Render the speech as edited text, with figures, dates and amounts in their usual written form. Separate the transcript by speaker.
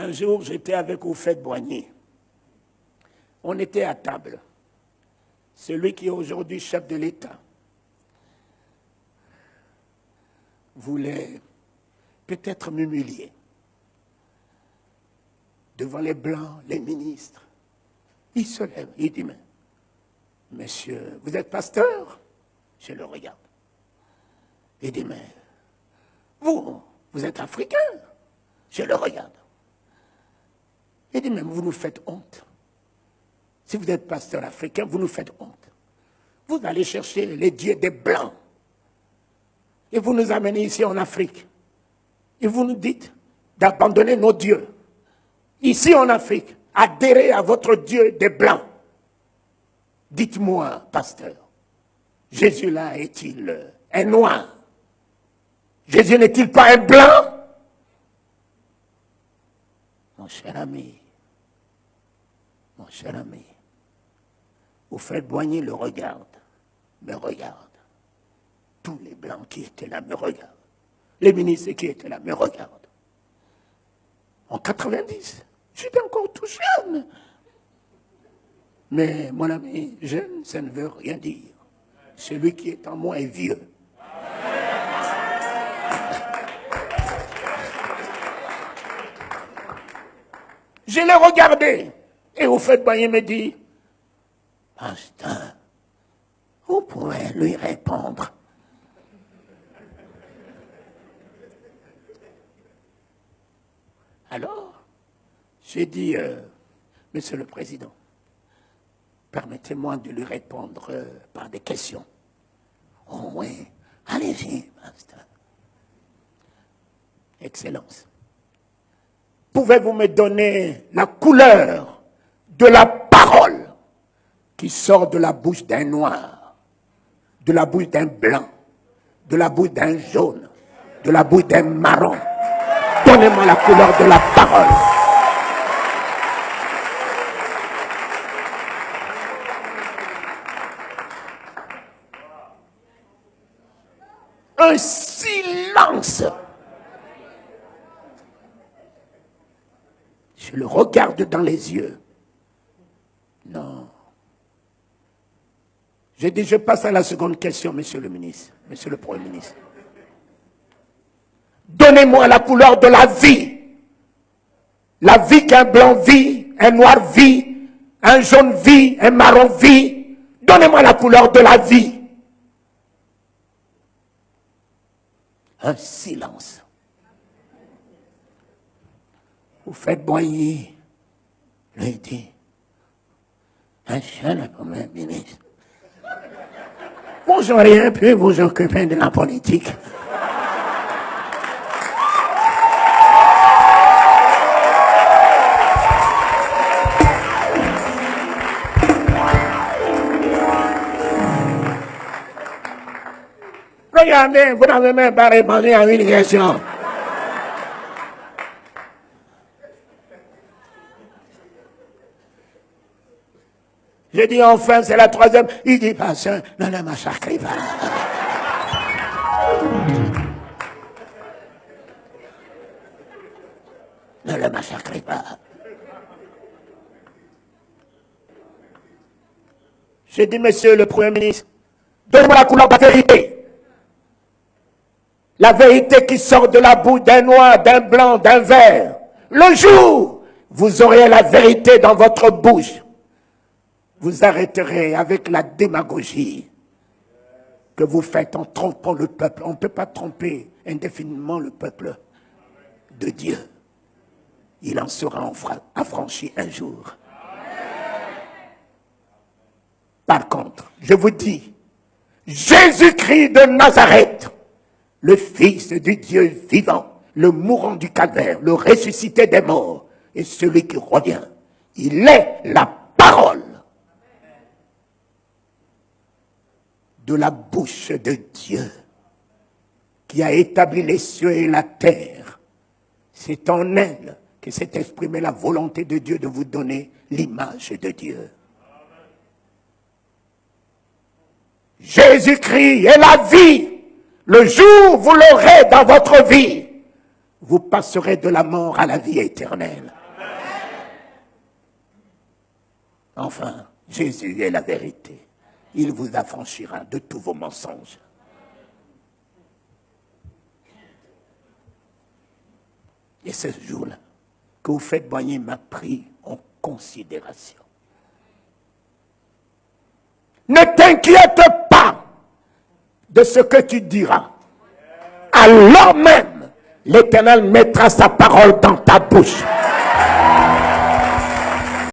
Speaker 1: Un jour, j'étais avec Houphouët-Boigny. On était à table. Celui qui est aujourd'hui chef de l'État voulait peut-être m'humilier devant les Blancs, les ministres. Il se lève, il dit, mais, monsieur, vous êtes pasteur? Je le regarde. Il dit, mais vous êtes africain? Je le regarde. Il dit, mais vous nous faites honte. Si vous êtes pasteur africain, vous nous faites honte. Vous allez chercher les dieux des Blancs. Et vous nous amenez ici en Afrique. Et vous nous dites d'abandonner nos dieux. Ici en Afrique, adhérez à votre Dieu des Blancs. Dites-moi, pasteur, Jésus là est-il un noir? Jésus n'est-il pas un blanc? Mon cher ami, Houphouët-Boigny le regarde, me regarde. Tous les Blancs qui étaient là me regardent. Les ministres qui étaient là me regardent. En 90, j'étais encore tout jeune. Mais mon ami, jeune, ça ne veut rien dire. Celui qui est en moi est vieux. Je l'ai regardé. Et Houphouët-Boigny me dit, pasteur, vous pouvez lui répondre. Alors, j'ai dit, Monsieur le Président, permettez-moi de lui répondre par des questions. Oh oui, allez-y, pasteur. Excellence. Pouvez-vous me donner la couleur de la parole qui sort de la bouche d'un noir, de la bouche d'un blanc, de la bouche d'un jaune, de la bouche d'un marron? Donnez-moi la couleur de la parole. Un silence. Je le regarde dans les yeux. Non. J'ai dit, je passe à la seconde question, monsieur le ministre, monsieur le Premier ministre. Donnez-moi la couleur de la vie. La vie qu'un blanc vit, un noir vit, un jaune vit, un marron vit. Donnez-moi la couleur de la vie. Un silence. Houphouët-Boigny lui dit, monsieur le Premier ministre, vous auriez pu vous occuper de la politique. Regardez, vous n'avez même pas répondu à une question. J'ai dit enfin, c'est la troisième. Il dit, pasteur, ne le massacrez pas. Ne le massacrez pas. J'ai dit, monsieur le Premier ministre, donnez-moi la couleur de la vérité. La vérité qui sort de la bouche d'un noir, d'un blanc, d'un vert. Le jour, vous aurez la vérité dans votre bouche. Vous arrêterez avec la démagogie que vous faites en trompant le peuple. On ne peut pas tromper indéfiniment le peuple de Dieu. Il en sera affranchi un jour. Par contre, je vous dis, Jésus-Christ de Nazareth, le Fils du Dieu vivant, le mourant du calvaire, le ressuscité des morts, et celui qui revient, il est la parole de la bouche de Dieu qui a établi les cieux et la terre. C'est en elle que s'est exprimée la volonté de Dieu de vous donner l'image de Dieu. Jésus-Christ est la vie. Le jour où vous l'aurez dans votre vie, vous passerez de la mort à la vie éternelle. Enfin, Jésus est la vérité. Il vous affranchira de tous vos mensonges. Et ce jour-là, que vous faites boigner m'a pris en considération. Ne t'inquiète pas de ce que tu diras. Alors même, l'Éternel mettra sa parole dans ta bouche.